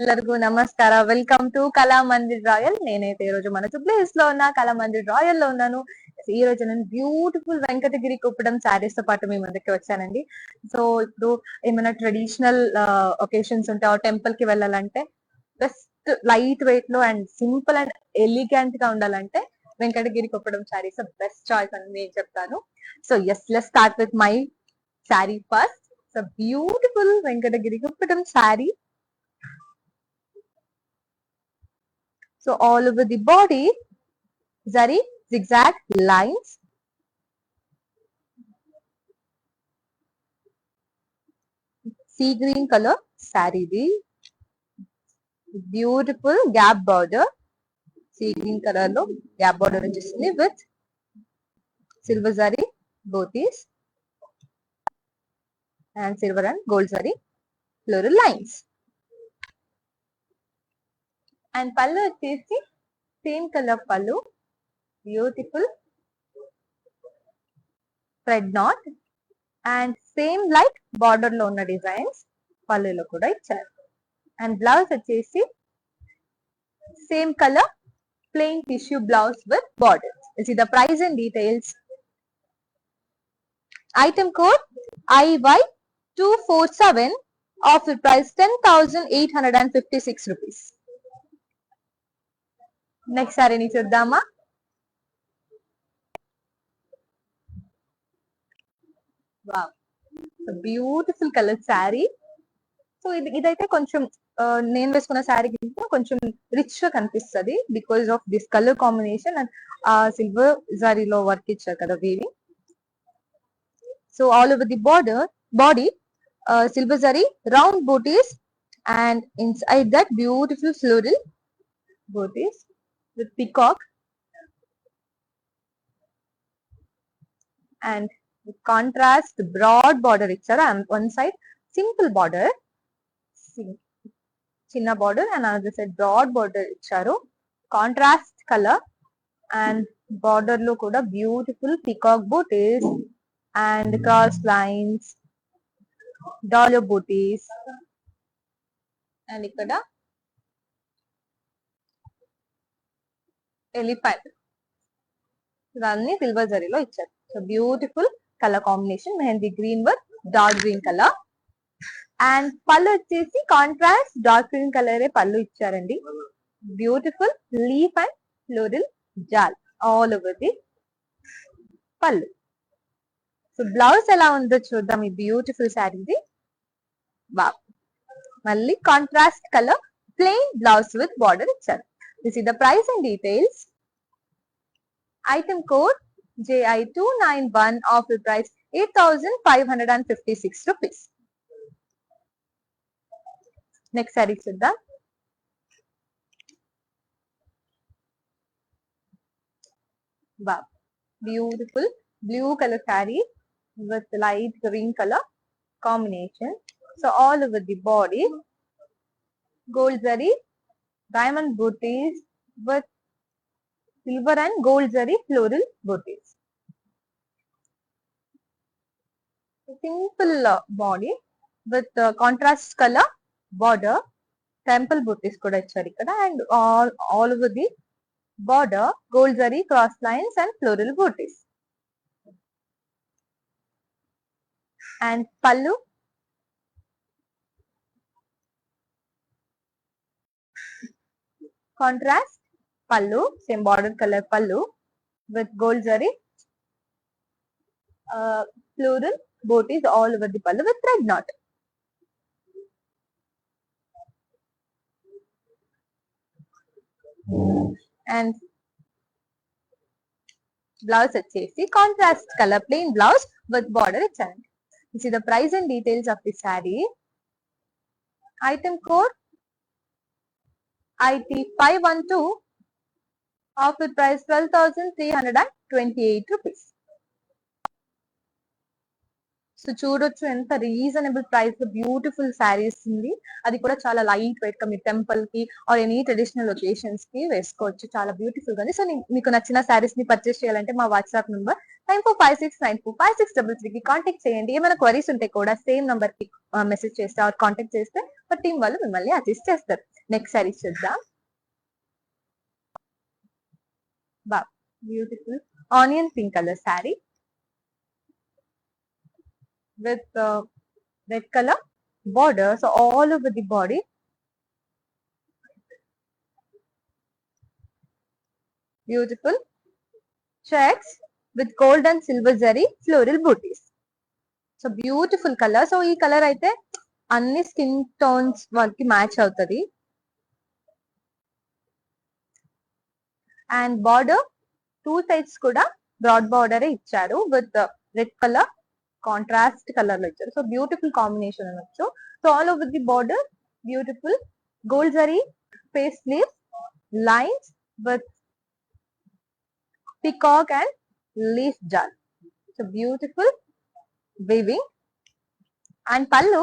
ಎಲ್ಲರಿಗೂ ನಮಸ್ಕಾರ. Welcome to Kalamandir royal. నేనైతే ఈ రోజు మన ప్లేస్ లో ఉన్న కళామందిర్ రాయల్ లో ఉన్నాను. ఈ రోజు నేను బ్యూటిఫుల్ వెంకటగిరి కుప్పడం శారీస్ తో పాటు మీ ముందుకి వచ్చానండి. సో ఇప్పుడు ఏమైనా ట్రెడిషనల్ ఒకేషన్స్ ఉంటే ఆ టెంపుల్ కి వెళ్ళాలంటే బెస్ట్ లైట్ వెయిట్ లో అండ్ సింపుల్ అండ్ ఎలిగెంట్ గా ఉండాలంటే వెంకటగిరి కుప్పడం శారీస్ బెస్ట్ చాయిస్ అని నేను చెప్తాను. So yes, let's start with my sari first. So beautiful Venkatagiri Kuppadam sari. So all over the body, zari zigzag lines. Sea green color saree di. Beautiful gap border. Sea green color lo gap border vachesindi with silver zari bothis and silver and gold zari floral lines. And pallu vachesi same color pallu. Beautiful thread knot and same like border lo ఉన్న designs పళ్ళులో కూడా ఇచ్చారు. And blouse వచ్చేసి same colour plain tissue blouse with borders. You see the price and details. Item code IY247, offer price 10,856 rupees. Next saree ni chuddama. Wow, a beautiful color saree. So ఇదైతే కొంచెం నేను వేసుకున్న శారీ కొంచెం rich గా కనిపిస్తుంది because of this colour combination and ఆ silver జారీలో work ఇచ్చారు కదా weaving. So all over the body silver zari round booties and inside that beautiful floral booties with peacock and with contrast broad border ichara and one side simple border chinna border and another side broad border icharu. Contrast color and border lo kuda beautiful peacock booties and cross lines, dollar booties and ikkada elephant ఇవన్నీ silver జరీలో ఇచ్చారు. So beautiful colour combination mehndi green with dark green colour. And పళ్ళు వచ్చేసి contrast dark green colour పళ్ళు ఇచ్చారండి. Beautiful leaf and floral jaal all over the pallu. So blouse ఎలా ఉందో చూద్దాం ఈ బ్యూటిఫుల్ శారీది. వావ్, మళ్ళీ contrast colour plain blouse with border ఇచ్చారు. This is the price and details. Item code JI291, offer price 8,556 rupees. Next saree chuddam. Wow, beautiful blue color saree with light green color combination. So all over the body gold zari diamond booties with silver and gold zari floral booties. Simple body with contrast color border, temple booties kuda icharu ikkada and all over the border gold zari cross lines and floral booties. And pallu contrast pallu, same border color pallu with gold zari floral booties all over the pallu with thread knot. And blouse వచ్చేసి contrast color plain blouse with border ఇచ్చారు. You see the price and details of the saree. Item code IT512, offer price 12,328 rupees. So చూడొచ్చు ఎంత reasonable price లో beautiful saris ఉంది. అది కూడా చాలా light weight గా మీ టెంపుల్ కి ఆర్ ఎనీ ట్రెడిషనల్ ఒకేషన్స్ కి వేసుకోవచ్చు. చాలా బ్యూటిఫుల్ గా ఉంది. సో మీకు నచ్చిన శారీస్ ని పర్చేస్ చేయాలంటే మా వాట్సాప్ నంబర్ 9456945633 కి కాంటాక్ట్ చేయండి. ఏమైనా క్వరీస్ ఉంటే కూడా సేమ్ నంబర్ కి మెసేజ్ చేస్తే ఆర్ కాంటాక్ట్ చేస్తే మా టీం వాళ్ళు మిమ్మల్ని అసిస్ట్ చేస్తారు. నెక్స్ట్ శారీస్ చూద్దాం. బా beautiful onion pink colour sari with red color border, so all over the body. Beautiful checks with gold and silver zari floral booties. So beautiful color. So ee color aithe anni skin tones valki match avutadi. And border two sides kuda broad border icharu with red color contrast colour లో ఇచ్చారు. So beautiful combination అనొచ్చు. So all over the border beautiful gold zari face sleeves lines with peacock and leaf jaal. So beautiful weaving and pallu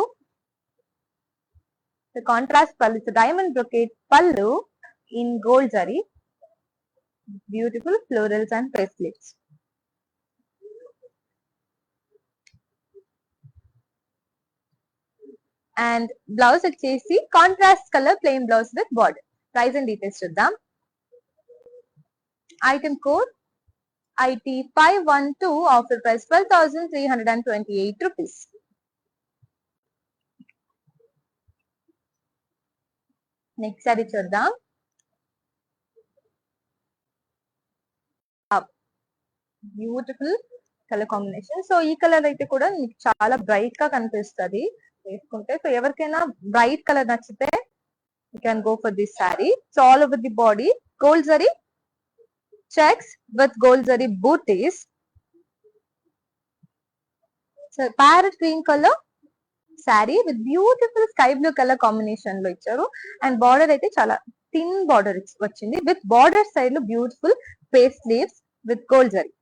the contrast pallu, it's a diamond brocade pallu in gold zari, beautiful florals and paisleys. And blouse వచ్చేసి contrast colour plain blouse with border. Price and details చూద్దాం. Item code IT512, offer price 12,328 rupees. Next sari చూద్దాం. Beautiful colour combination. So ఈ colour అయితే కూడా మీకు చాలా bright గా కనిపిస్తుంది వేసుకుంటే. సో ఎవరికైనా బ్రైట్ కలర్ నచ్చితే you can go for this sari. So all over the body gold zari checks with gold zari butis. So parrot green colour sari with beautiful sky blue colour combination లో ఇచ్చారు. అండ్ బార్డర్ అయితే చాలా థిన్ బార్డర్ వచ్చింది with border side లో beautiful face sleeves with gold zari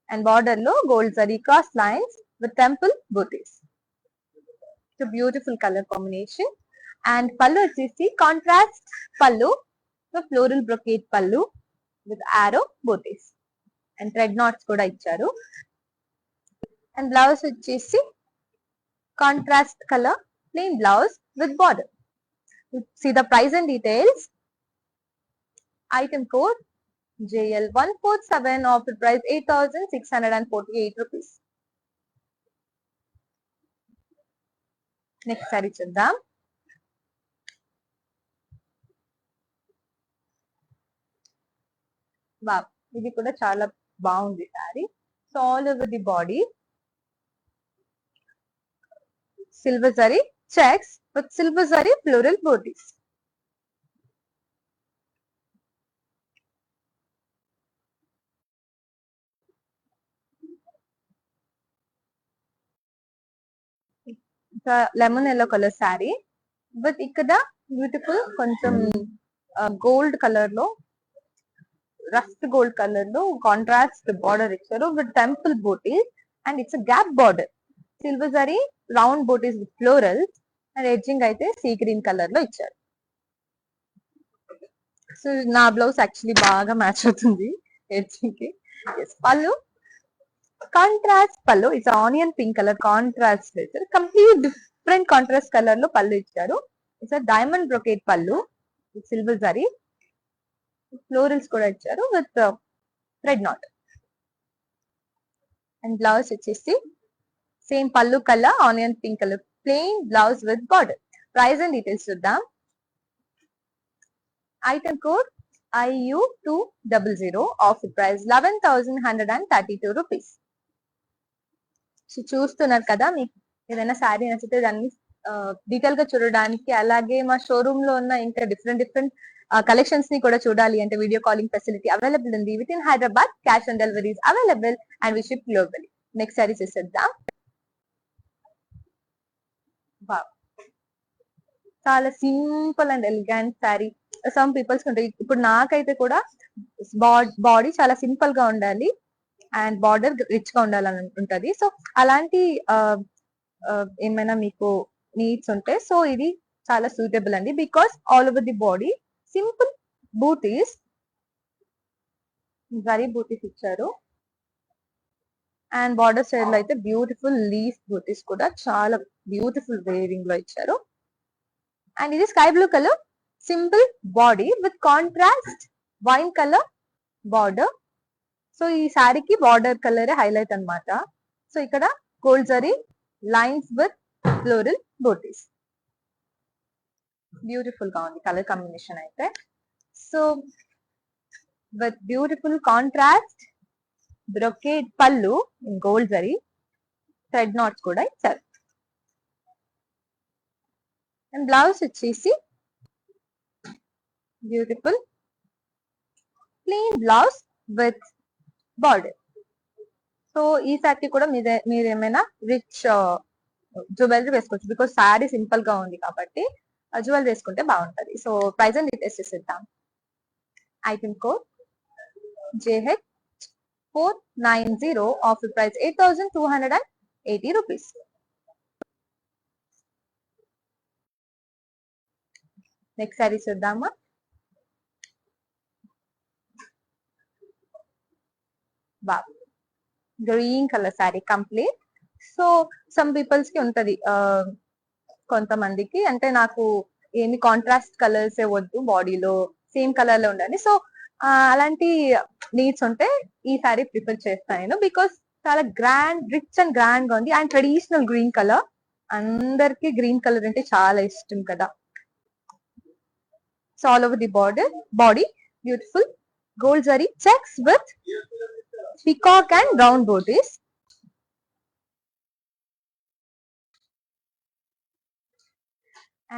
and border లో gold zari cross lines with temple butis. So beautiful colour combination. And పళ్ళు వచ్చేసి contrast పళ్ళు, సో ఫ్లోరల్ బ్రొకేట్ పళ్ళు విత్ ఆరో బూటీస్ అండ్ థ్రెడ్ నాట్స్ కూడా ఇచ్చారు. అండ్ బ్లౌజ్ వచ్చేసి contrast colour plain blouse with border. See the price and details. Item code JL147, offer price 8,648 rupees. Next sari చూద్దాం. Wow, ఇది కూడా చాలా బాగుంది sari. So all over the body silver zari checks with silver zari floral butis. Lemon yellow colour sari with ఇక్కడ beautiful కొంచెం gold colour లో rust gold colour లో contrast border ఇచ్చారు with temple booties and it's gap border. Silver zari round butis with florals and edging అయితే sea green colour లో ఇచ్చారు. So నా blouse actually బాగా మ్యాచ్ అవుతుంది ఎడ్జింగ్ కి. Pallu contrast pallu, it's onion pink colour contrast ఇచ్చారు. కంప్లీట్ డిఫరెంట్ కాంట్రాస్ట్ కలర్ లో పళ్ళు ఇచ్చారు. It's diamond brocade pallu silver zari florals కూడా ఇచ్చారు with thread knot. And blouse వచ్చేసి same pallu colour onion pink colour plain blouse with border. Price and details చూద్దాం. Item code IU200, offer price 11,132 rupees. So చూస్తున్నారు కదా, మీకు ఏదైనా శారీ నచ్చితే దాన్ని డీటెయిల్ గా చూడడానికి, అలాగే మా షోరూమ్ లో ఉన్న ఇంకా డిఫరెంట్ కలెక్షన్స్ ని కూడా చూడాలి అంటే వీడియో కాలింగ్ ఫెసిలిటీ అవైలబుల్ ఉంది with in Hyderabad. Cash on deliveries available and we ship globally. Next sari చూసేద్దాం. చాలా simple and elegant sari. Some peoples ఉంటాయి, ఇప్పుడు నాకైతే కూడా బాడీ చాలా సింపుల్ గా ఉండాలి, అండ్ బార్డర్ రిచ్ గా ఉండాలని ఉంటది. సో అలాంటి ఏమైనా మీకు నీడ్స్ ఉంటే సో ఇది చాలా సూటబుల్ అండి. Because all over the body simple butis, zari butis ఇచ్చారు. అండ్ బార్డర్ సైడ్ లో అయితే బ్యూటిఫుల్ లీఫ్ బూటీస్ కూడా చాలా బ్యూటిఫుల్ వేవింగ్ లో ఇచ్చారు. అండ్ ఇది sky blue colour simple body with contrast wine colour border. So ఈ శారీకి బార్డర్ కలర్ హైలైట్ అన్నమాట. సో ఇక్కడ gold zari lines with floral booties, beautiful గా ఉంది కలర్ కాంబినేషన్ అయితే. So with beautiful contrast brocade pallu in gold zari, thread knots కూడా ఇచ్చారు. And blouse వచ్చేసి beautiful plain blouse with border. So ఈ శారీ కూడా మీరు ఏమైనా రిచ్ జ్యువెలరీ వేసుకోవచ్చు. బికాస్ శారీ సింపుల్ గా ఉంది కాబట్టి జ్యువెలరీ వేసుకుంటే బాగుంటది. సో ప్రైస్ అండ్ డీటెయిల్స్ చేసేద్దాం. Item code JH490, offer price 8,280 rupees. Next sari చూద్దామా. Green colour sari complete. So some peoples కి ఉంటది, కొంతమందికి అంటే నాకు ఏమి కాంట్రాస్ట్ కలర్స్ వద్దు, బాడీలో సేమ్ కలర్ లో ఉండాలి. సో అలాంటి నీడ్స్ ఉంటే ఈ శారీ ప్రిఫర్ చేస్తాను నేను. బికాస్ చాలా గ్రాండ్, రిచ్ అండ్ గ్రాండ్ గా ఉంది. అండ్ ట్రెడిషనల్ గ్రీన్ కలర్, అందరికి గ్రీన్ కలర్ అంటే చాలా ఇష్టం కదా. So all over the border body beautiful gold zari checks with peacock and round butis.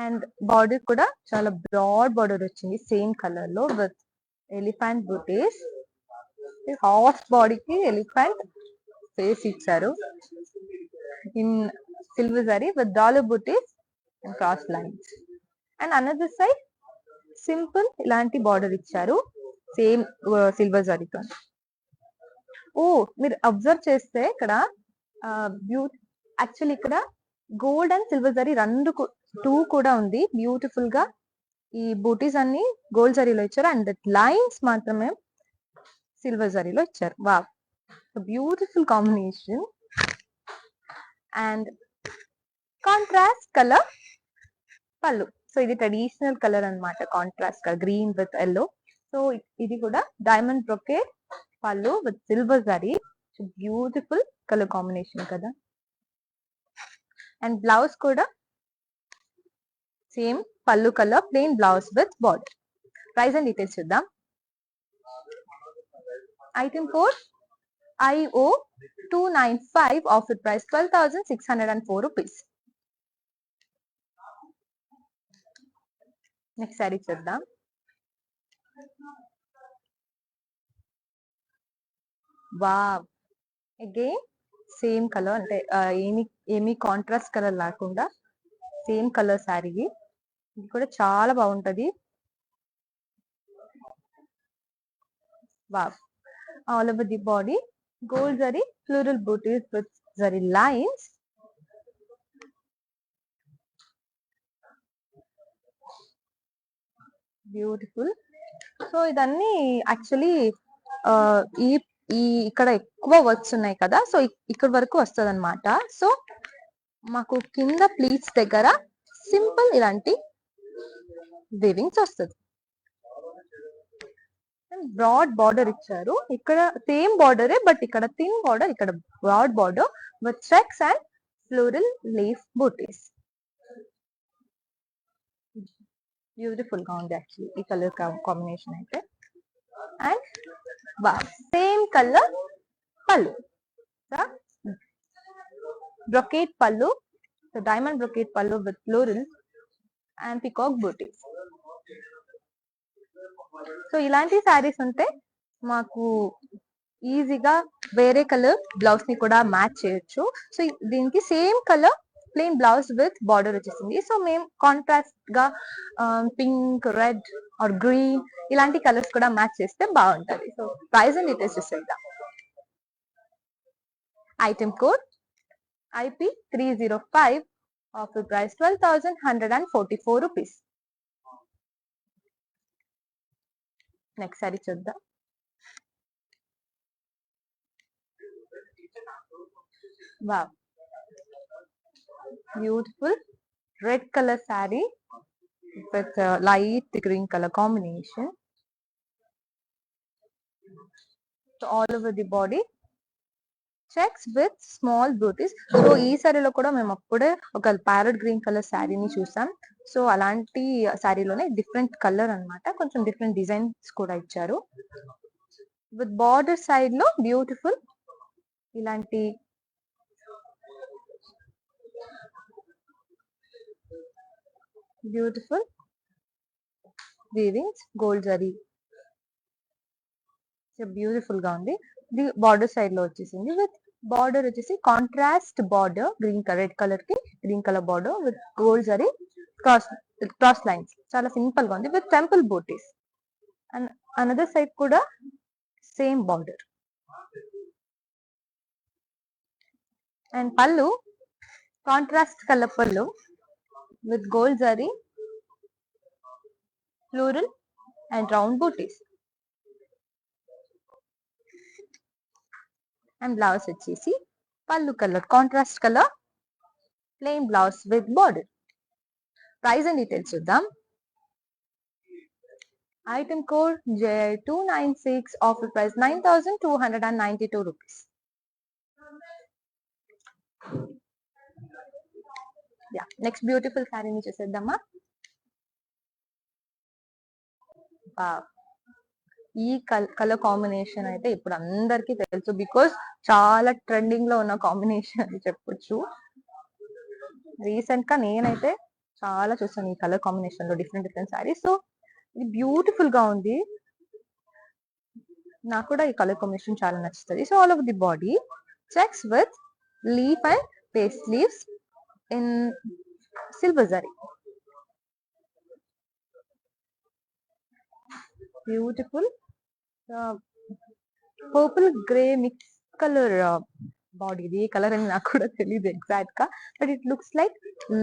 And border కూడా చాలా బ్రాడ్ బార్డర్ వచ్చింది సేమ్ కలర్ లో విత్ ఎలిఫెంట్ బూటీస్. హాఫ్ బాడీకి ఎలిఫెంట్ ఫేస్ ఇచ్చారు in silver zari with dollar butis and cross lines. And another side simple ఇలాంటి border ఇచ్చారు same silver జరీతో. ఓ మీరు అబ్జర్వ్ చేస్తే ఇక్కడ యాక్చువల్లీ ఇక్కడ గోల్డ్ అండ్ సిల్వర్ జరీ రెండు టూ కూడా ఉంది. బ్యూటిఫుల్ గా ఈ బూటీస్ అన్ని గోల్డ్ జరీలో ఇచ్చారు అండ్ లైన్స్ మాత్రమే సిల్వర్ జరీలో ఇచ్చారు. Wow, beautiful combination. And contrast colour pallu. So ఇది ట్రెడిషనల్ కలర్ అన్నమాట, contrast colour green with yellow. So ఇది కూడా diamond brocade pallu with silver zari, beautiful colour combination కదా. అండ్ బ్లౌజ్ కూడా same pallu colour plain blouse with border. Price and details చూద్దాం. Item code IO295, offer price 12,604 rupees. Next sari చూద్దాం. Wow, again same colour, అంటే ఏమి contrast colour లేకుండా same colour sari. ఇది కూడా చాలా బాగుంటది. Wow, all over the body gold zari floral butis with zari lines. Beautiful. So ఇదన్నీ యాక్చువల్లీ ఈ ఈ ఇక్కడ ఎక్కువ వర్క్స్ ఉన్నాయి కదా, సో ఇక్కడ వరకు వస్తుంది అనమాట. సో మాకు కింద ప్లీట్స్ దగ్గర సింపుల్ ఇలాంటి వీవింగ్స్ వస్తుంది. బ్రాడ్ బార్డర్ ఇచ్చారు. ఇక్కడ సేమ్ బార్డరే బట్ ఇక్కడ థిన్ బార్డర్, ఇక్కడ broad border with checks and floral leaf butis. Beautiful గా ఉంది యాక్చువల్లీ ఈ కలర్ కాంబినేషన్ అయితే. అండ్ సేమ్ కలర్ పళ్ళు, బ్రొకేట్ పళ్ళు, డైమండ్ బ్రొకేట్ పళ్ళు with floral and peacock butis. So ఇలాంటి శారీస్ ఉంటే మాకు ఈజీగా వేరే కలర్ బ్లౌజ్ ని కూడా మ్యాచ్ చేయొచ్చు. సో దీనికి same colour plain blouse with border వచ్చేసింది. సో మేము కాంట్రాస్ట్ గా పింక్, రెడ్ ఆర్ గ్రీన్ ఇలాంటి కలర్స్ కూడా మ్యాచ్ చేస్తే బాగుంటది. సో ప్రైస్ అండ్ డీటెయిల్స్ చూసేద్దాం. Item code IP305, offer price 12,144 rupees. Next sari చూద్దాం. Wow, beautiful red colour sari with light green color combination. So all over the body checks with small booties. So ఈ సారీలో కూడా మేము అప్పుడే ఒక ప్యారెట్ గ్రీన్ కలర్ శారీని చూసాం. సో అలాంటి శారీలోనే డిఫరెంట్ కలర్ అన్నమాట, కొంచెం డిఫరెంట్ డిజైన్స్ కూడా ఇచ్చారు. విత్ బార్డర్ సైడ్ లో బ్యూటిఫుల్ ఇలాంటి beautiful weavings, gold zari beautiful గా ఉంది. ఇది బార్డర్ సైడ్ లో వచ్చేసింది. విత్ బార్డర్ వచ్చేసి contrast border, green colour, red colour కి green colour border with gold zari cross lines. చాలా సింపుల్ గా ఉంది. With temple booties. And another side కూడా same border. And pallu contrast colour pallu with gold zari, floral and round butis. And blouse వచ్చేసి pallu colour contrast colour plain blouse with border. Price and details చూద్దాం. Item code JI296, offer price 9,292 rupees. Yeah, next beautiful శారీని చూసేద్దామా. ఈ colour combination అయితే ఇప్పుడు అందరికి తెలుసు, because చాలా ట్రెండింగ్ లో ఉన్న కాంబినేషన్ అని చెప్పొచ్చు. రీసెంట్ గా నేనైతే చాలా చూసాను ఈ కలర్ కాంబినేషన్ లో డిఫరెంట్ శారీస్. సో ఇది బ్యూటిఫుల్ గా ఉంది. నాకు కూడా ఈ కలర్ కాంబినేషన్ చాలా నచ్చుతుంది. So all over the body checks with leaf and paste leaves in silver zari. Beautiful purple grey mix colour body. ఇది ఏ కలర్ అని నాకు కూడా తెలియదు ఎగ్జాక్ట్ గా, but it looks like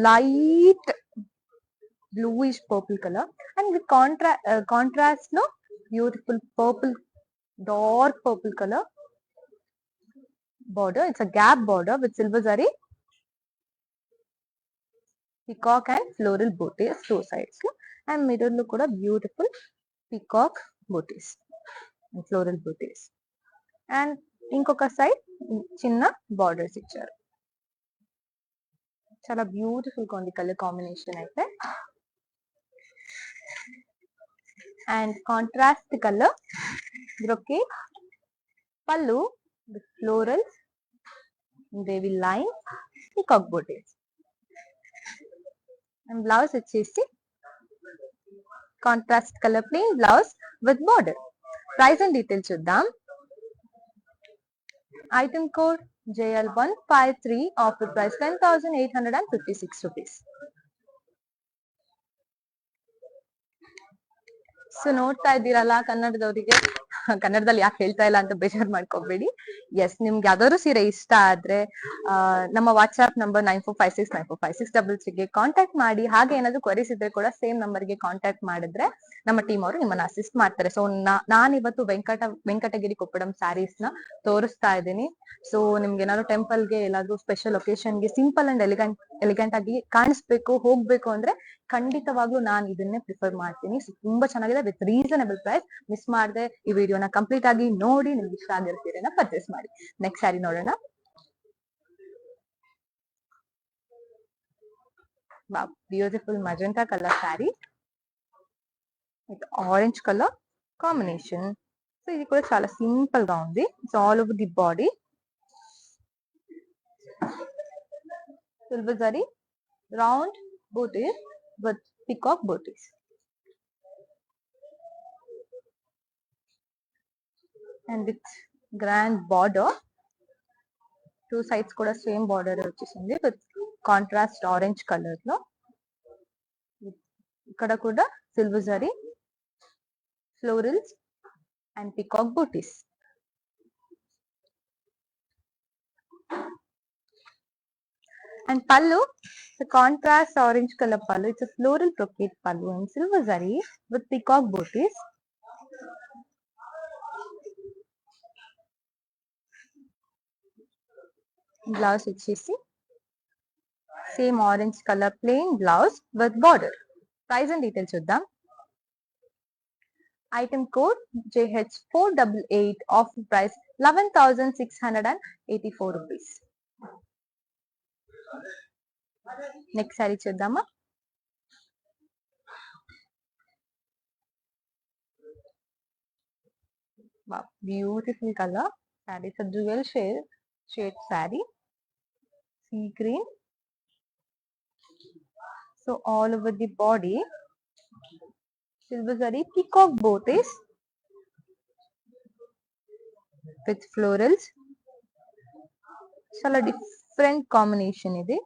light bluish purple colour. And with contrast లో beautiful purple, dark purple colour border. It's a gap border with silver zari, peacock and floral booties two sides. And middle lo kuda beautiful peacock booties and floral booties. And inkoka side chinna borders icharu. Chala beautiful ga undi color combination aithe. And contrast color brocade pallu with florals, baby line, peacock booties. And blouse వచ్చేసి contrast colour plain blouse with border. Price and details చూద్దాం. Item code JL153, offer price 10,856 rupees. So ನೋಡ್ತಾ ಇದ್ದೀರಲ್ಲ ಕನ್ನಡದವರಿಗೆ, ಕನ್ನಡದಲ್ಲಿ ಯಾಕೆ ಹೇಳ್ತಾ ಇಲ್ಲ ಅಂತ ಬೇಜಾರ್ ಮಾಡ್ಕೋಬೇಡಿ. ಎಸ್, ನಿಮ್ಗೆ ಯಾವ್ದಾದ್ರು ಸೀರೆ ಇಷ್ಟ ಆದ್ರೆ ನಮ್ಮ ವಾಟ್ಸ್ಆಪ್ ನಂಬರ್ 9456945633 ಗೆ ಕಾಂಟ್ಯಾಕ್ಟ್ ಮಾಡಿ. ಹಾಗೆ ಏನಾದ್ರು ಕ್ವರೀಸ್ ಇದ್ರೆ ಕೂಡ ಸೇಮ್ ನಂಬರ್ಗೆ ಕಾಂಟ್ಯಾಕ್ಟ್ ಮಾಡಿದ್ರೆ ನಮ್ಮ ಟೀಮ್ ಅವರು ನಿಮ್ಮನ್ನ ಅಸಿಸ್ಟ್ ಮಾಡ್ತಾರೆ. ಸೊ ನಾನಿವತ್ತು ವೆಂಕಟಗಿರಿ ಕೊಪ್ಪಳಂ ಸ್ಯಾರೀಸ್ ನ ತೋರಿಸ್ತಾ ಇದ್ದೀನಿ. ಸೊ ನಿಮ್ಗೆ ಏನಾದ್ರು ಟೆಂಪಲ್ಗೆ, ಎಲ್ಲಾದ್ರೂ ಸ್ಪೆಷಲ್ ಒಕೇಶನ್ಗೆ ಸಿಂಪಲ್ ಅಂಡ್ ಎಲಿಗೆಂಟ್ ಆಗಿ ಕಾಣಿಸ್ಬೇಕು, ಹೋಗ್ಬೇಕು ಅಂದ್ರೆ ಖಂಡಿತವಾಗ್ಲೂ ನಾನು ಇದನ್ನೇ ಪ್ರಿಫರ್ ಮಾಡ್ತೀನಿ. ಸೊ ತುಂಬಾ ಚೆನ್ನಾಗಿದೆ ವಿತ್ ರೀಸನಬಲ್ ಪ್ರೈಸ್. ಮಿಸ್ ಮಾಡದೆ ಈ ವಿಡಿಯೋನ ಕಂಪ್ಲೀಟ್ ಆಗಿ ನೋಡಿ, ನಿಮ್ಗೆ ಇಷ್ಟ ಆಗಿರೋ ಸೀರೆನ ಪರ್ಚೇಸ್ ಮಾಡಿ. ನೆಕ್ಸ್ಟ್ ಸ್ಯಾರಿ ನೋಡೋಣ. Beautiful magenta colour sari with orange colour combination. So ఇది కూడా చాలా సింపుల్ గా ఉంది. It's all over the body silver zari round booties with peacock booties. And with grand border, two sides kuda same border vachesindi with contrast orange color lo. Ikkada kuda silver zari, florals and peacock booties. And pallu, the contrast orange color pallu, it's a floral brocade pallu and silver zari with peacock booties. Blouse వచ్చేసి same orange colour plain blouse with border. Price and details చూద్దాం. Item code JH488, offer price 11,684 rupees. Next sari చూద్దామా. Beautiful colour sari, it's dual shade sari, sea green. So all over the body silver zari peacock booties with florals. చాలా different combination ఇది.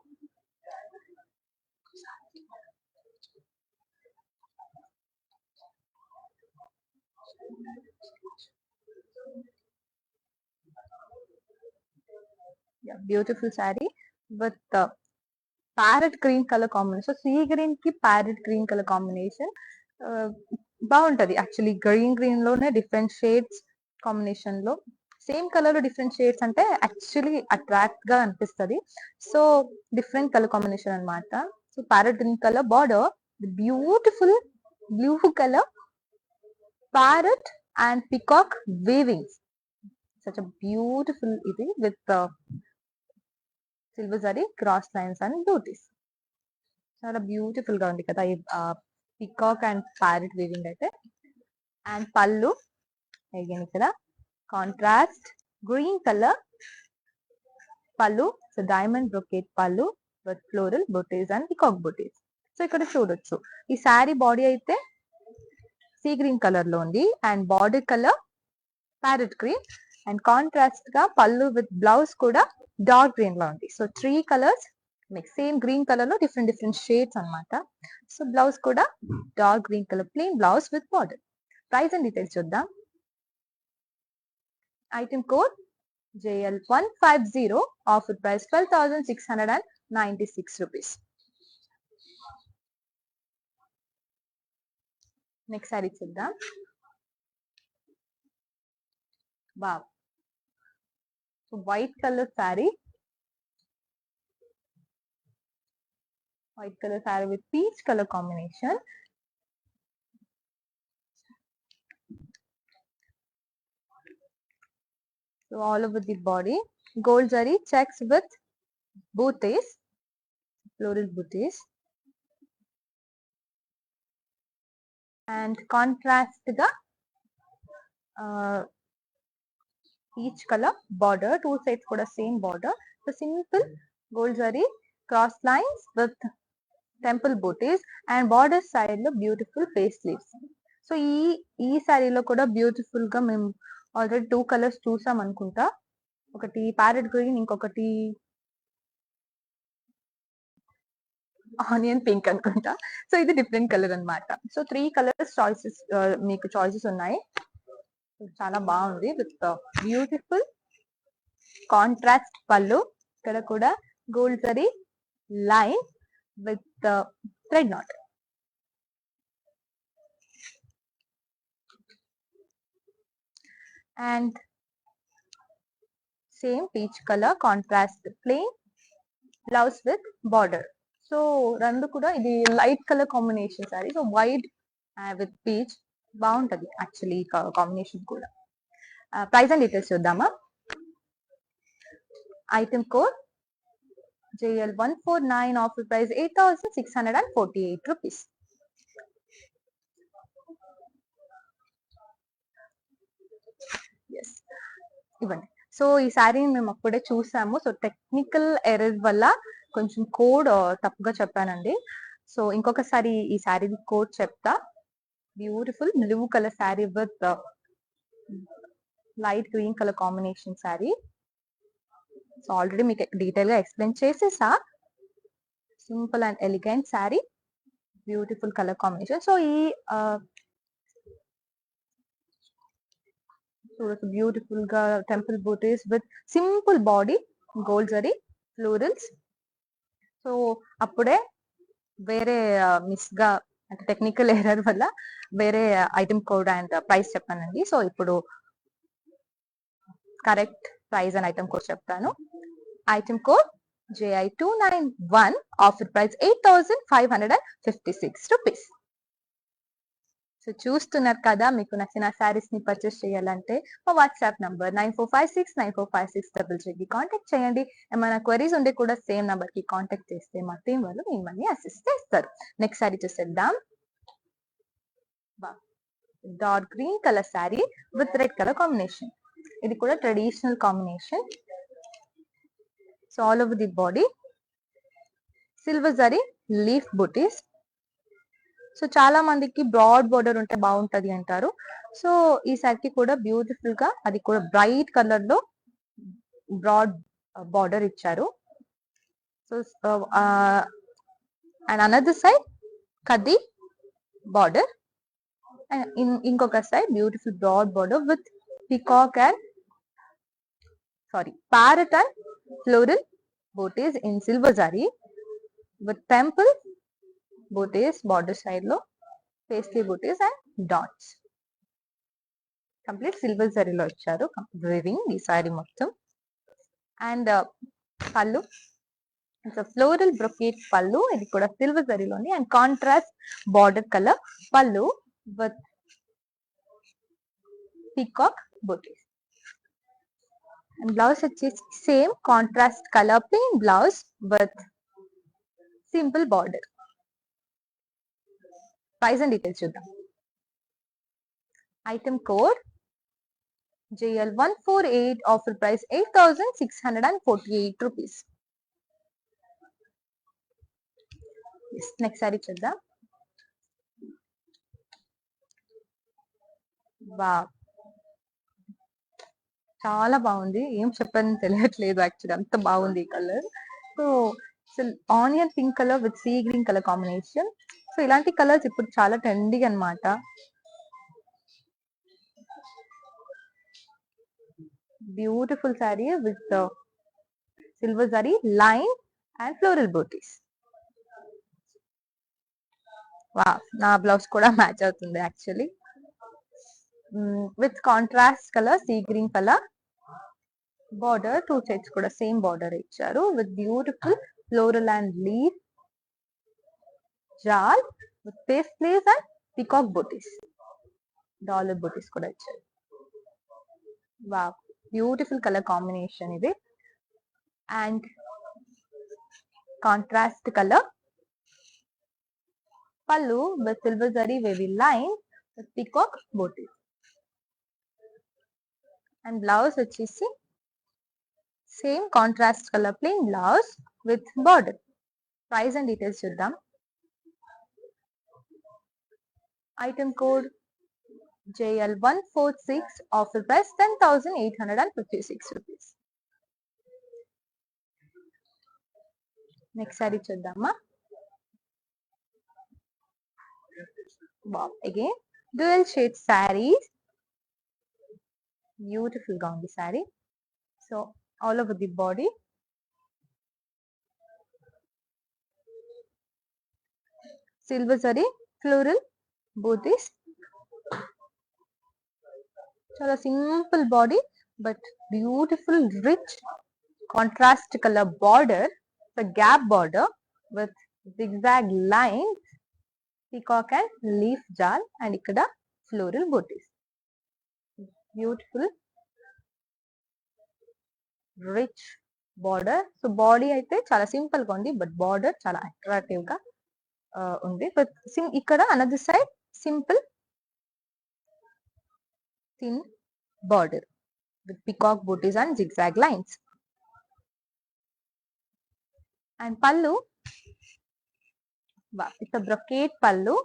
Beautiful sari with parrot green colour combination. Sea green కి parrot green colour combination బాగుంటది. Actually green లోనే different shades combination లో same colour లో different shades అంటే actually attract గా అనిపిస్తుంది. సో డిఫరెంట్ కలర్ కాంబినేషన్ అనమాట. So parrot green colour border, beautiful blue colour parrot and peacock weavings. Such beautiful ఇది with silver zari cross lines and booties. చాలా beautiful గా ఉంది కదా ఈ పికాక్ అండ్ ప్యారెట్ వీవింగ్ అయితే. అండ్ పళ్ళు అగైన్ ఇక్కడ contrast green colour pallu, so diamond brocade పళ్ళు with floral booties and peacock booties. So ఇక్కడ చూడొచ్చు ఈ శారీ బాడీ అయితే సీ గ్రీన్ కలర్ లో ఉంది and border colour parrot green and contrast గా పళ్ళు విత్ బ్లౌజ్ కూడా డార్క్ గ్రీన్ లో ఉంది. So 3 colours mix, same green colour లో డిఫరెంట్ షేడ్స్ అన్నమాట. సో బ్లౌజ్ కూడా dark green colour plain blouse with border. Price and details చూద్దాం. Item code JL150, offer price 12,696 rupees. Next sari చూద్దాం. Wow, white colour sari, white color saree with peach color combination. So all over the body gold zari checks with booties, floral booties, and contrast ga peach color border, two sides kuda same border. So simple gold zari cross lines with temple booties and border side లో beautiful face sleeves. So ఈ శారీలో కూడా beautiful గా మేము already 2 colours చూసాం అనుకుంటా. ఒకటి parrot green, ఇంకొకటి ఆనియన్ పింక్ అనుకుంటా. సో ఇది డిఫరెంట్ కలర్ అన్నమాట. సో 3 కలర్స్ చాయిసెస్ మీకు చాయిసెస్ ఉన్నాయి. చాలా బాగుంది విత్ బ్యూటిఫుల్ కాంట్రాస్ట్ పళ్ళు. ఇక్కడ కూడా gold zari line with the thread knot. And same peach color contrast plain blouse with border. So randu kuda idi light color combination saree. So white with peach బాగుంటది actually combination కూడా. Price and details చూద్దామా. Item code JL149, offer price 8,648 rupees. Yes, ఇవ్వండి. So ఈ శారీని మేము అప్పుడే చూసాము. So technical error వల్ల కొంచెం కోడ్ తప్పుగా చెప్పానండి. సో ఇంకొకసారి ఈ శారీ కోడ్ చెప్తా. Beautiful blue colour sari with light green colour combination sari. So already మీకు డీటెయిల్ గా ఎక్స్ప్లెయిన్ చేసేసా. Simple and elegant sari, beautiful colour combination. So ఈ బ్యూటిఫుల్ గా temple booties with simple body, gold zari florals so అప్పుడే వేరే మిస్ గా అంటే టెక్నికల్ ఎర్రర్ వల్ల వేరే ఐటమ్ కోడ్ అండ్ ప్రైస్ చెప్పానండి. సో ఇప్పుడు correct price and item code చెప్తాను. Item code JI291, offer price 8,556 rupees. So చూస్తున్నారు కదా, మీకు నచ్చిన శారీస్ ని పర్చేస్ చేయాలంటే మా వాట్సాప్ నంబర్ 9456945633 కి కాంటాక్ట్ చేయండి. ఏమైనా క్వరీస్ ఉంటే కూడా సేమ్ నంబర్ కి కాంటాక్ట్ చేస్తే మా టీం వాళ్ళు మిమ్మల్ని అసిస్ట్ చేస్తారు. నెక్స్ట్ శారీ చూసేద్దాం. Dark green colour sari with red colour combination. ఇది కూడా traditional combination. So all over the body silver zari leaf buttis. So చాలా మందికి బ్రాడ్ బార్డర్ ఉంటే బాగుంటది అంటారు. సో ఈ శారీకి కూడా బ్యూటిఫుల్ గా అది కూడా బ్రైట్ కలర్ లో బ్రాడ్ బార్డర్ ఇచ్చారు. సో అండ్ అనదర్ సైడ్ కది బార్డర్ అండ్ ఇంకొక side beautiful broad border with peacock and parrot and floral booties in silver zari with temple booties border side lo paisley booties and dots. Complete silver zari lo icharu weaving ee saree mottham. And pallu, it's a floral brocade pallu. Idi kuda silver zari loni and contrast border color pallu with peacock booties. And blouse వచ్చేసి same contrast colour plain blouse with simple border. Price and details చూద్దాం. Item code JL148, offer price 8,648 rupees. Next sari చూద్దాం. Wow, చాలా బాగుంది. ఏం చెప్పని తెలియట్లేదు actually, అంత బాగుంది ఈ colour. So onion pink colour with sea green colour combination. So ఇలాంటి కలర్స్ ఇప్పుడు చాలా ట్రెండింగ్ అన్నమాట. Beautiful sari with silver zari line and floral booties. వా, నా బ్లౌజ్ కూడా మ్యాచ్ అవుతుంది actually. With contrast colour sea green colour border, two sides కూడా same border ఇచ్చారు with beautiful floral and leaf jaal with paisleys and peacock booties, dollar booties కూడా ఇచ్చారు. వా, beautiful colour combination ఇది. And contrast colour pallu with silver zari wavy line with peacock booties. And blouse వచ్చేసి same contrast colour plain blouse with border. Price and details చూద్దాం. Item code JL146, offer price 10,856 rupees. Next sari చూద్దామా. Wow, again dual shade sarees. Beautiful ga undi saree. So all over the body silver zari floral booties. Chala simple body but beautiful rich contrast color border, the gap border with zigzag lines, peacock and leaf jal and ikkada floral booties. Beautiful rich border. So body అయితే చాలా simple గా ఉంది but border చాలా attractive గా ఉంది. But ఇక్కడ another side simple thin border with peacock buttis and zigzag lines. And pallu, wow, it's a brocade pallu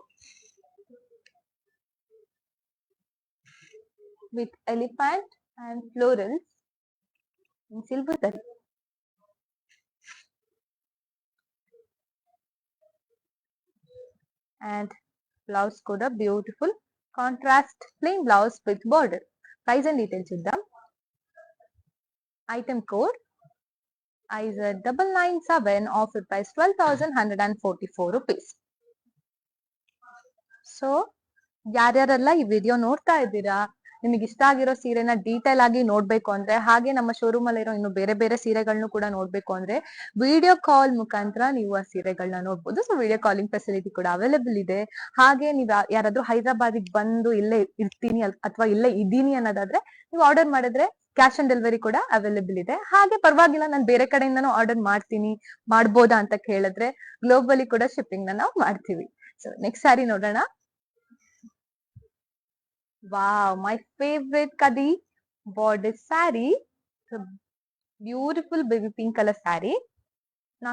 with elephant and florals in silver zari. And blouse kuda beautiful contrast plain blouse with border. Price and details చూద్దాం. Item code IZ997 offer price 12,144 rupees. So ಯಾರ್ಯಾರೆಲ್ಲ ಈ video ನೋಡ್ತಾ ಇದ್ದೀರಾ, ನಿಮಗೆ ಇಷ್ಟ ಆಗಿರೋ ಸೀರೆನ detail ಆಗಿ ನೋಡ್ಬೇಕು ಅಂದ್ರೆ, ಹಾಗೆ ನಮ್ಮ ಶೋರೂಮ್ ಅಲ್ಲಿ ಇರೋ ಇನ್ನು ಬೇರೆ ಬೇರೆ ಸೀರೆಗಳನ್ನು ಕೂಡ ನೋಡ್ಬೇಕು ಅಂದ್ರೆ ವಿಡಿಯೋ ಕಾಲ್ ಮುಖಾಂತರ ನೀವು ಆ ಸೀರೆಗಳನ್ನ ನೋಡ್ಬೋದು. ಸೊ ವಿಡಿಯೋ ಕಾಲಿಂಗ್ ಫೆಸಿಲಿಟಿ ಕೂಡ ಅವೈಲೇಬಲ್ ಇದೆ. ಹಾಗೆ ನೀವು ಯಾರಾದ್ರೂ ಹೈದರಾಬಾದಿಗೆ ಬಂದು ಇಲ್ಲೇ ಇರ್ತೀನಿ ಅಥವಾ ಇಲ್ಲೇ ಇದ್ದೀನಿ ಅನ್ನೋದಾದ್ರೆ ನೀವು ಆರ್ಡರ್ ಮಾಡಿದ್ರೆ ಕ್ಯಾಶ್ ಆನ್ ಡೆಲಿವರಿ ಕೂಡ ಅವೈಲೇಬಲ್ ಇದೆ. ಹಾಗೆ ಪರವಾಗಿಲ್ಲ, ನಾನು ಬೇರೆ ಕಡೆಯಿಂದನೂ ಆರ್ಡರ್ ಮಾಡ್ತೀನಿ, ಮಾಡ್ಬೋದಾ ಅಂತ ಕೇಳಿದ್ರೆ ಗ್ಲೋಬಲಿ ಕೂಡ ಶಿಪ್ಪಿಂಗ್ ನ ನಾವು ಮಾಡ್ತೀವಿ. ಸೊ ನೆಕ್ಸ್ಟ್ ಸ್ಯಾರಿ ನೋಡೋಣ. Wow, my favorite Kadi border saree. It's a beautiful baby pink color saree. నా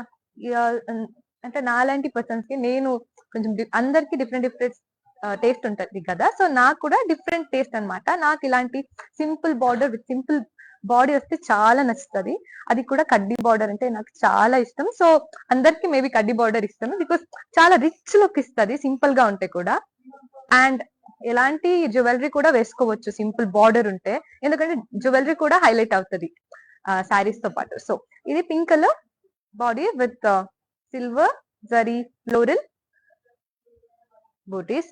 అంటే నాలాంటి పర్సన్స్ కి నేను కొంచెం అందరికి డిఫరెంట్ డిఫరెంట్ టేస్ట్ ఉంటది కదా. సో నాకు కూడా డిఫరెంట్ టేస్ట్ అన్నమాట. నాకు ఇలాంటి simple border with simple body వస్తే చాలా నచ్చుతుంది. అది కూడా కడ్డీ బార్డర్ అంటే నాకు చాలా ఇష్టం. సో అందరికి మేబీ కడ్డీ బార్డర్ ఇష్టం, బికాస్ చాలా రిచ్ లుక్ ఇస్తుంది సింపుల్ గా ఉంటే కూడా. అండ్ ఎలాంటి జ్యువెలరీ కూడా వేసుకోవచ్చు సింపుల్ బార్డర్ ఉంటే, ఎందుకంటే జ్యువెలరీ కూడా హైలైట్ అవుతుంది శారీస్ తో పాటు. సో ఇది pink colour body with silver zari floral booties.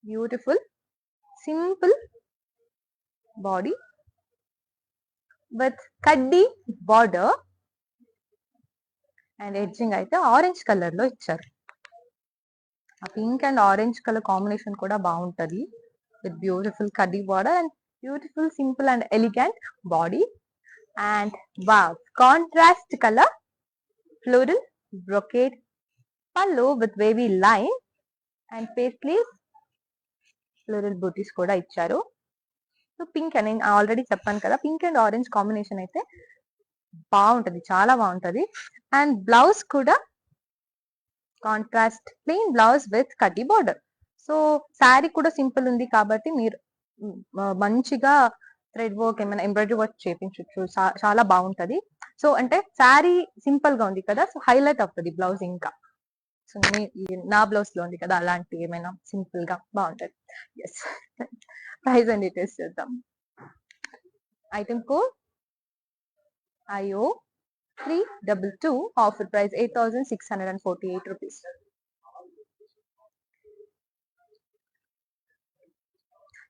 Beautiful simple body with kaddi border and edging అయితే ఆరెంజ్ కలర్ లో ఇచ్చారు. ఆ pink and orange colour combination కూడా బాగుంటది with beautiful kaddi border and beautiful simple and elegant body. And wow, contrast colour floral brocade pallu with wavy line and face sleeves floral booties కూడా ఇచ్చారు. So pink అని నేను already చెప్పాను కదా, pink and orange combination అయితే బాగుంటది, చాలా బాగుంటది. అండ్ బ్లౌజ్ కూడా contrast plain blouse with kaddi border. So sari కూడా సింపుల్ ఉంది కాబట్టి మీరు మంచిగా థ్రెడ్ వర్క్ ఏమైనా ఎంబ్రాయిడరీ వర్క్ చేయించవచ్చు, చాలా బాగుంటది. సో అంటే శారీ సింపుల్ గా ఉంది కదా, సో హైలైట్ అవుతుంది బ్లౌజ్ ఇంకా. సో నా బ్లౌజ్ లో ఉంది కదా, అలాంటి ఏమైనా సింపుల్ గా బాగుంటది. ఎస్, ప్రైస్ అండ్ డీటెయిల్స్ చూద్దాం. Item code IO 322, offer price 8,648 rupees.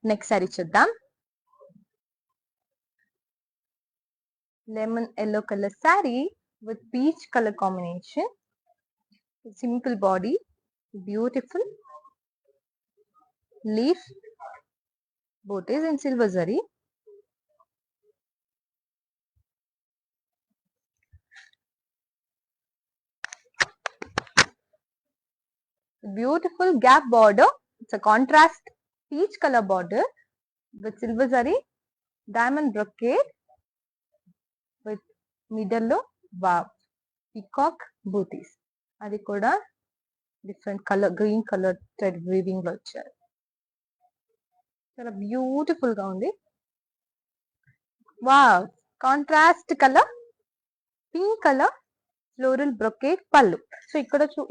Next sari చూద్దాం. Lemon yellow colour sari with peach colour combination, simple body, beautiful leaf buttis in silver zari. Beautiful gap border. It's a contrast peach color border with silver zari, diamond brocade with middle lo wow peacock booties. అది కూడా different colour green colour thread weaving లో వచ్చారు. చాలా beautiful గా ఉంది. Wow, contrast colour pink colour floral brocade పళ్ళు. So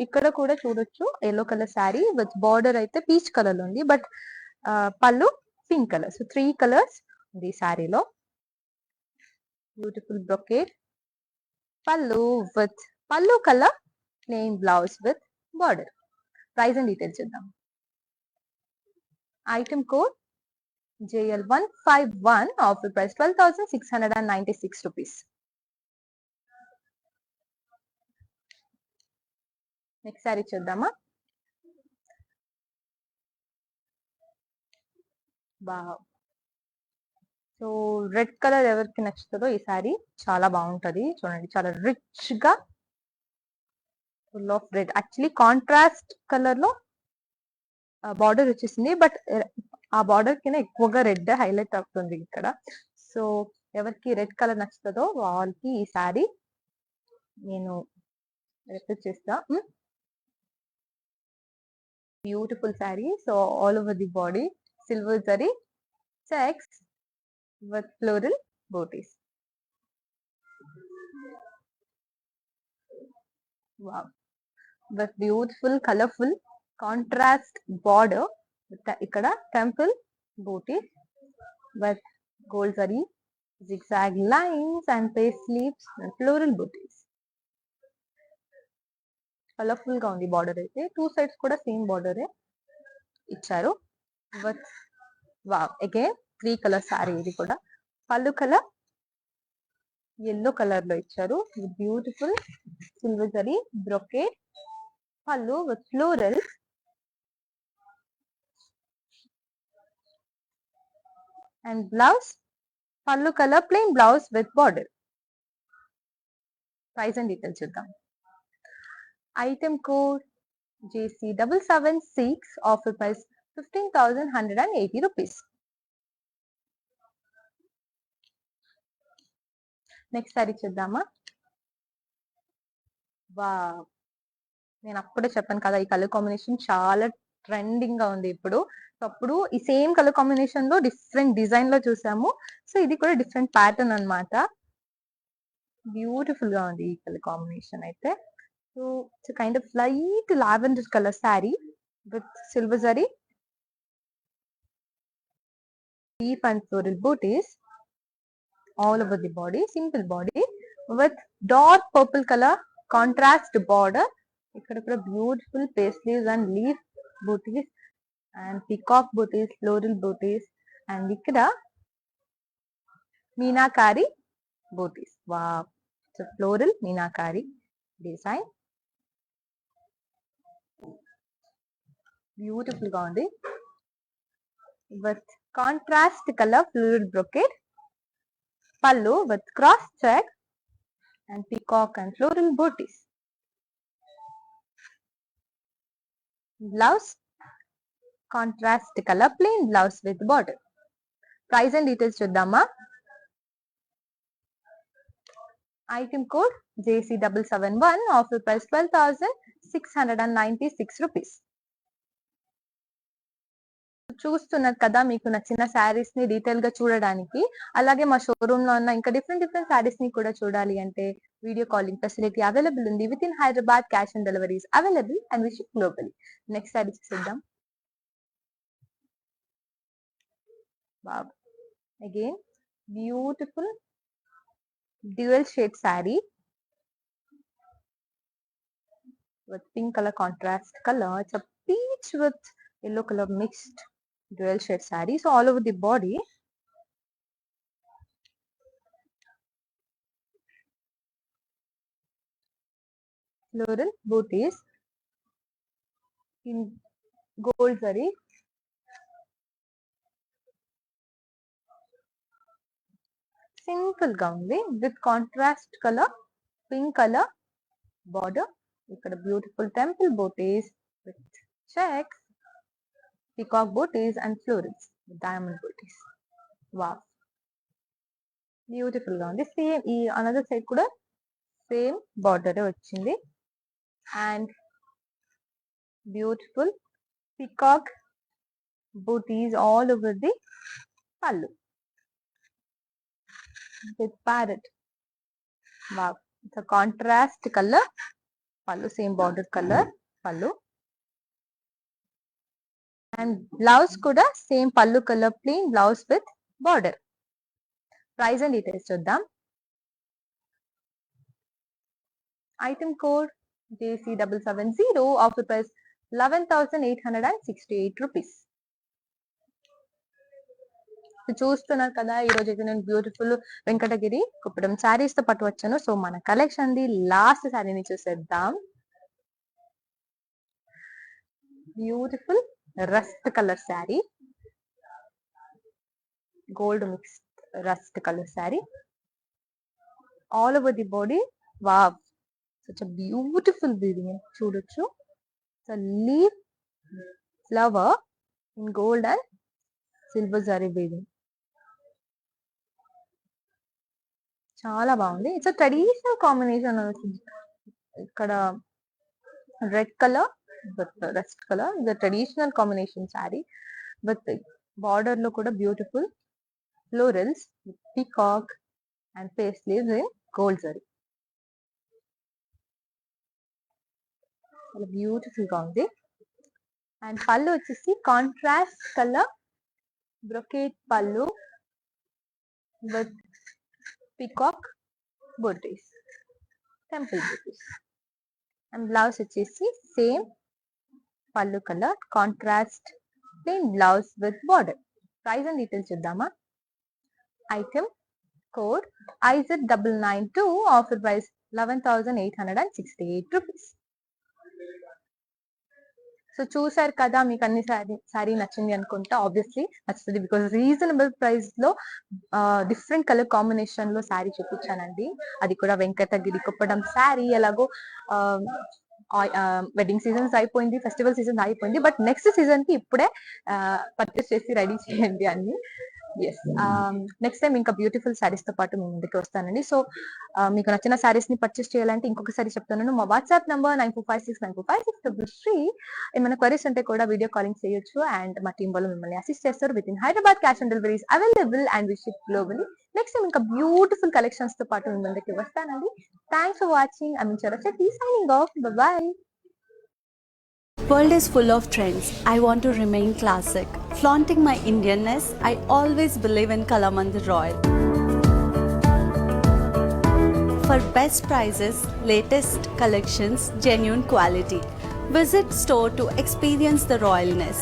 ఇక్కడ కూడా చూడొచ్చు yellow colour sari with border అయితే పీచ్ కలర్ లో ఉంది, బట్ పళ్ళు పింక్ కలర్. సో 3 కలర్స్ ఉంది శారీలో. Beautiful brocade pallu with pallu colour plain blouse with border. Price and details చూద్దాం. Item code JL151, offer price 12,696 rupees. Next sari చూద్దామా. వావ్, సో రెడ్ కలర్ ఎవరికి నచ్చుతుందో ఈ సారీ చాలా బాగుంటది. చూడండి, చాలా రిచ్ గా full of red. Actually contrast colour లో బార్డర్ వచ్చేసింది, బట్ ఆ బార్డర్ కింద ఎక్కువగా రెడ్ హైలైట్ అవుతుంది ఇక్కడ. సో ఎవరికి రెడ్ కలర్ నచ్చుతుందో వాళ్ళకి ఈ సారీ నేను రిపీట్ చేస్తా. Beautiful sorry. So all over the body silver zari checks with floral booties. Wow, with beautiful colorful contrast border. ఇక్కడ temple booties with gold zari zigzag lines and paisleys and floral booties. Colourful గా ఉంది border అయితే, two sides కూడా same బార్డరే ఇచ్చారు. With wow, again 3 colour sari. ఇది కూడా pallu colour yellow colour లో ఇచ్చారు. బ్యూటిఫుల్ సిల్వర్ జరీ బ్రొకేట్ పళ్ళు with floral and blouse pallu colour plain blouse with border. Price and details చూద్దాం. Item code JC776, offer price 15,180 rupees. Next sari చూద్దామా. వా, నేను అప్పుడే చెప్పాను కదా, ఈ కలర్ కాంబినేషన్ చాలా ట్రెండింగ్ గా ఉంది ఇప్పుడు. సో అప్పుడు ఈ సేమ్ కలర్ కాంబినేషన్ లో డిఫరెంట్ డిజైన్ లో చూసాము. సో ఇది కూడా డిఫరెంట్ ప్యాటర్న్ అన్నమాట. బ్యూటిఫుల్ గా ఉంది ఈ కలర్ కాంబినేషన్ అయితే. So it's kind of light lavender colour sari with silver zari deep and floral booties all over the body, simple body with dark purple color contrast border. ఇక్కడ కూడా beautiful paisleys and leaf booties and peacock booties, floral booties and ఇక్కడ meenakari booties. Wow, floral meenakari design beautiful గా ఉంది. With contrast colour floral brocade pallu with cross check and peacock and floral booties. Blouse contrast color plain blouse with border. Price and details chuddama. Item code JC771, offer price 12,696 rupees. చూస్తున్నారు కదా, మీకు నచ్చిన శారీస్ ని detail గా చూడడానికి, అలాగే మా showroom లో ఉన్న ఇంకా డిఫరెంట్ శారీస్ ని కూడా చూడాలి అంటే వీడియో కాలింగ్ ఫెసిలిటీ అవైలబుల్ ఉంది. With in Hyderabad cash on deliveries available and we ship globally. Next sari చూద్దాం. Wow, again beautiful dual shade sari with pink color contrast color. It's a peach with yellow color mixed dual shade saree. So all over the body. Floral booties in gold zari. Simple gown with contrast color, pink color border. ఇక్కడ beautiful temple booties with checks, peacock buttis and florals, diamond buttis. Wow, beautiful గా ఉంది. Same ఈ another side కూడా same border వచ్చింది and beautiful peacock buttis all over the pallu with parrot. Wow, it's a contrast color pallu, same border color pallu and blouse kuda same pallu color plain blouse with border. Price and details chuddam. Item code JC770, offer price 11,868 rupees. చూస్తున్నారు కదా, ఈ రోజు అయితే నేను beautiful Venkatagiri Kuppadam saris తో పట్టు వచ్చాను. So మన కలెక్షన్ ది లాస్ట్ శారీని చూసేద్దాం. Beautiful rust colour sari, gold mix rust colour sari all over the body. Wow, such beautiful weaving చూడొచ్చు. So leaf flower in gold and silver zari weaving చాలా బాగుంది. It's traditional combination. ఇక్కడ red colour with rust colour, ఇది traditional combination sari with border లో కూడా beautiful florals with peacock and paisleys in gold zari. చాలా beautiful గా ఉంది. అండ్ పళ్ళు వచ్చేసి కాంట్రాస్ట్ కలర్ బ్రొకేట్ పళ్ళు with peacock booties, temple booties. And blouse వచ్చేసి same pallu colour, contrast plain blouse with border. Price and details చూద్దామా. Item code IZ992, offer price 11,868 rupees. So చూసారు కదా, మీకు అన్ని శారీ నచ్చింది అనుకుంటా. ఆబ్వియస్లీ నచ్చుతుంది, బికాస్ రీజనబుల్ ప్రైస్ లో డిఫరెంట్ కలర్ కాంబినేషన్ లో శారీ చూపించానండి. అది కూడా వెంకటగిరి కుప్పడం శారీ. ఎలాగో వెడ్డింగ్ సీజన్స్ అయిపోయింది, ఫెస్టివల్ సీజన్ అయిపోయింది, బట్ నెక్స్ట్ సీజన్ కి ఇప్పుడే పర్చేస్ చేసి రెడీ చేయండి అన్ని. ఎస్, నెక్స్ట్ టైం ఇంకా బ్యూటిఫుల్ శారీస్ తో పాటు మీ ముందుకు వస్తానండి. సో మీకు నచ్చిన శారీస్ ని పర్చేస్ చేయాలంటే ఇంకొకసారి చెప్తున్నాను, మా వాట్సాప్ నంబర్ 9456945633. ఏమైనా క్వరీస్ ఉంటే కూడా వీడియో కాలింగ్ చేయొచ్చు, అండ్ మా టీం వాళ్ళు మిమ్మల్ని అసిస్ట్ చేస్తారు. With in Hyderabad cash on deliveries available, and we ship globally. Next time ఇంకా బ్యూటిఫుల్ కలెక్షన్స్ తో పాటు మీ ముందుకు వస్తానండి. Thanks for watching. I mean చరచటి signing off. Bye. World is full of trends. I want to remain classic. Flaunting my Indianness, I always believe in Kalamandir Royal. For best prices, latest collections, genuine quality. Visit store to experience the royalness.